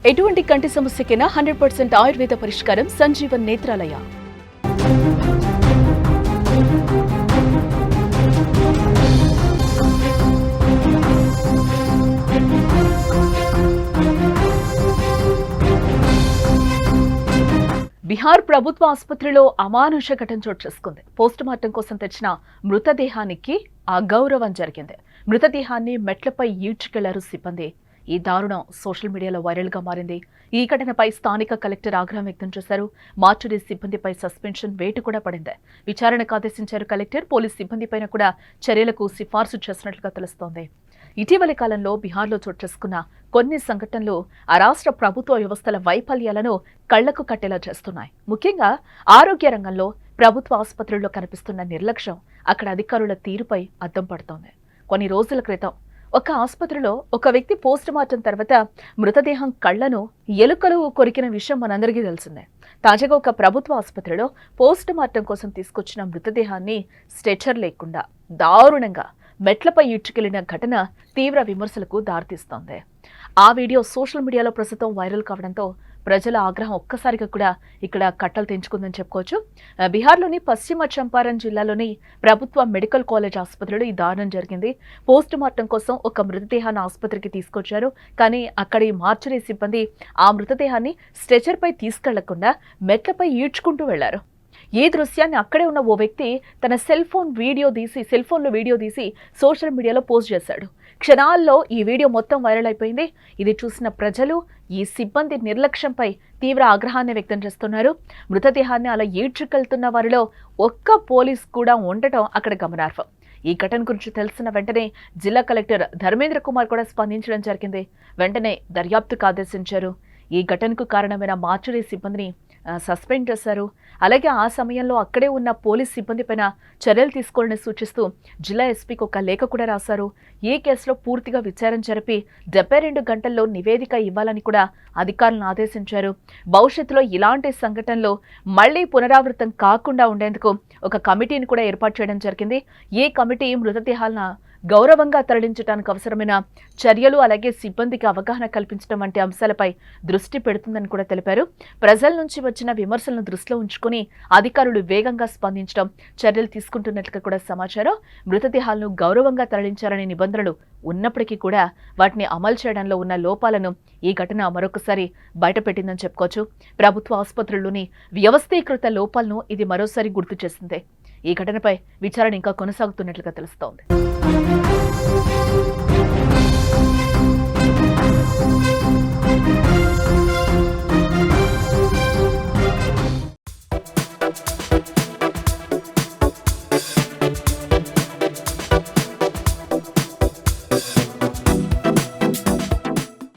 ఎటువంటి కంటి సమస్యకైనా 100% ఆయుర్వేద పరిష్కారం సంజీవన్ నేత్రాలయ. బిహార్ ప్రభుత్వ ఆసుపత్రిలో అమానుష ఘటన చోటు చేసుకుంది. పోస్టుమార్టం కోసం తెచ్చిన మృతదేహానికి అగౌరవం జరిగింది. మృతదేహాన్ని మెట్లపై ఈడ్చుకెళ్లారు సిబ్బంది. ఈ దారుణం సోషల్ మీడియాలో వైరల్ గా మారింది. ఈ ఘటనపై స్థానిక కలెక్టర్ ఆగ్రహం వ్యక్తం చేశారు. మార్చురీ సిబ్బందిపై సస్పెన్షన్ వేటు కూడా పడింది. విచారణకు ఆదేశించారు కలెక్టర్. పోలీస్ సిబ్బందిపైన కూడా చర్యలకు సిఫార్సు చేసినట్లుగా తెలుస్తోంది. ఇటీవలి కాలంలో బిహార్లో చోటు చేసుకున్న కొన్ని సంఘటనలు ఆ రాష్ట్ర ప్రభుత్వ వ్యవస్థల వైఫల్యాలను కళ్లకు కట్టేలా చేస్తున్నాయి. ముఖ్యంగా ఆరోగ్య రంగంలో ప్రభుత్వ ఆసుపత్రుల్లో కనిపిస్తున్న నిర్లక్ష్యం అక్కడ అధికారుల తీరుపై అద్దం పడుతోంది. కొన్ని రోజుల క్రితం ఒక ఆసుపత్రిలో ఒక వ్యక్తి పోస్టుమార్టం తర్వాత మృతదేహం కళ్లను ఎలుకలు కొరికిన విషయం మనందరికీ తెలిసిందే. తాజాగా ఒక ప్రభుత్వ ఆసుపత్రిలో పోస్టుమార్టం కోసం తీసుకొచ్చిన మృతదేహాన్ని స్ట్రెచర్ లేకుండా దారుణంగా మెట్లపై ఈడ్చుకెళ్లిన ఘటన తీవ్ర విమర్శలకు దారితీస్తోంది. ఆ వీడియో సోషల్ మీడియాలో ప్రస్తుతం వైరల్ కావడంతో ప్రజల ఆగ్రహం ఒక్కసారిగా కూడా ఇక్కడ కట్టలు తెంచుకుందని చెప్పుకోవచ్చు. బీహార్లోని పశ్చిమ చంపారణ్ జిల్లాలోని ప్రభుత్వ మెడికల్ కాలేజ్ ఆసుపత్రిలో ఈ దారుణం జరిగింది. పోస్టుమార్టం కోసం ఒక మృతదేహాన్ని ఆసుపత్రికి తీసుకొచ్చారు. కానీ అక్కడి మార్చురీ సిబ్బంది ఆ మృతదేహాన్ని స్ట్రెచర్పై తీసుకెళ్లకుండా మెట్లపై ఈడ్చుకుంటూ వెళ్లారు. ఈ దృశ్యాన్ని అక్కడే ఉన్న ఓ వ్యక్తి తన సెల్ ఫోన్లో వీడియో తీసి సోషల్ మీడియాలో పోస్ట్ చేశాడు. క్షణాల్లో ఈ వీడియో మొత్తం వైరల్ అయిపోయింది. ఇది చూసిన ప్రజలు ఈ సిబ్బంది నిర్లక్ష్యంపై తీవ్ర ఆగ్రహాన్ని వ్యక్తం చేస్తున్నారు. మృతదేహాన్ని అలా ఈడ్చుకెళ్తున్న వారిలో ఒక్క పోలీస్ కూడా ఉండటం అక్కడ గమనార్హం. ఈ ఘటన గురించి తెలిసిన వెంటనే జిల్లా కలెక్టర్ ధర్మేంద్ర కుమార్ కూడా స్పందించడం జరిగింది. వెంటనే దర్యాప్తుకు ఆదేశించారు. ఈ ఘటనకు కారణమైన మార్చురీ సిబ్బందిని సస్పెండ్ చేశారు. అలాగే ఆ సమయంలో అక్కడే ఉన్న పోలీస్ సిబ్బంది పైన చర్యలు తీసుకోవాలని సూచిస్తూ జిల్లా ఎస్పీకి ఒక లేఖ కూడా రాశారు. ఈ కేసులో పూర్తిగా విచారణ జరిపి 72 గంటల్లో నివేదిక ఇవ్వాలని కూడా అధికారులను ఆదేశించారు. భవిష్యత్తులో ఇలాంటి సంఘటనలు మళ్లీ పునరావృతం కాకుండా ఉండేందుకు ఒక కమిటీని కూడా ఏర్పాటు చేయడం జరిగింది. ఈ కమిటీ మృతదేహాలను గౌరవంగా తరలించడానికి అవసరమైన చర్యలు అలాగే సిబ్బందికి అవగాహన కల్పించడం వంటి అంశాలపై దృష్టి పెడుతుందని కూడా తెలిపారు. ప్రజల నుంచి వచ్చిన విమర్శలను దృష్టిలో ఉంచుకుని అధికారులు వేగంగా స్పందించడం, చర్యలు తీసుకుంటున్నట్లుగా కూడా సమాచారం. మృతదేహాలను గౌరవంగా తరలించాలనే నిబంధనలు ఉన్నప్పటికీ కూడా వాటిని అమలు చేయడంలో ఉన్న లోపాలను ఈ ఘటన మరొకసారి బయటపెట్టిందని చెప్పుకోవచ్చు. ప్రభుత్వ ఆసుపత్రుల్లోని వ్యవస్థీకృత లోపాలను ఇది మరోసారి గుర్తు చేసింది. ఈ ఘటనపై విచారణ ఇంకా కొనసాగుతున్నట్లుగా తెలుస్తోంది.